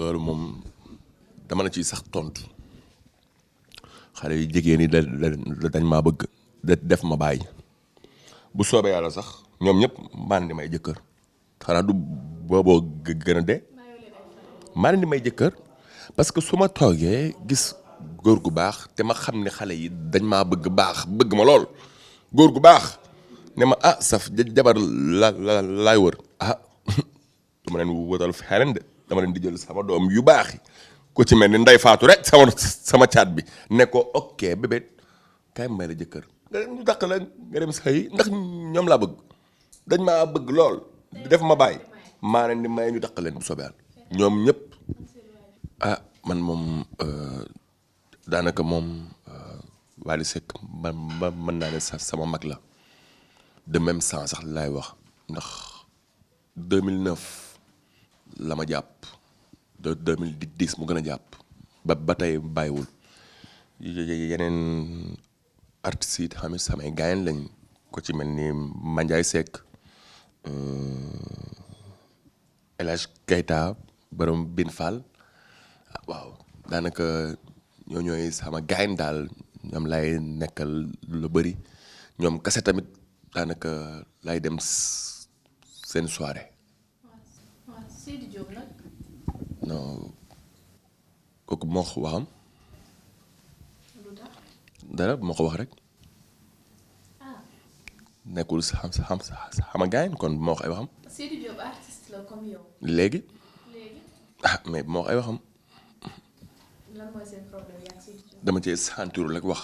loolu moom dama la ciy sax tontu xale yu jigéen yi dañ maa bëgg def ma bàyyi bu soobee yàlla sax ñoom ñëpp maa leen di may jëkkër xanaa du booboo gën a dee maa leen di may jëkkër parce que su ma toogee gis góor gu baax te ma xam ne xale yi dañ maa bëgg ma lool góor gu baax ne ma ah saf jabar laay wër ah dama leen wëtal feneen de dama leen di jël sama doom yu baax yi ku ci mel ni nday faatu rek sama caat bi ne ko ok bébé kaay may la jëkkër nga dem ñu dàq la nga dem sëy ndax ñoom laa bëgg dañ maa bëgg lool di def ma bàyyi maa leen di may ñu dàq leen bu soobee yàlla ñoom ñëpp ah man moom daanaka moom Wally Seck man mën naa ne sama mag la de même sang sax laay wax ndax 2009 la ma jàpp de 2010 mu gën a jàpp ba tey bàyyiwul yeneen artistes yi xam ne samay gaayen lañ ko ci mel ni Mandiaye Seck El Hadj Keita borom Bin Fall waaw daanaka ñooy sama gaayen daal ñoom lay nekkal lu bëri ñoom kase tamit daanaka lay dem seen soirée. waaw Sidi Diop nag. non kooku moo ko waxam. lu tax. dara moo ko wax rek. ah. nekkul sama gaayen kon moo wax ay waxam. Sidi Diop artiste la comme yow. léegi. léegi. ah mais moo wax ay waxam. lan mooy seen problème yaa Sidi Diop. dama cee sentir rek wax.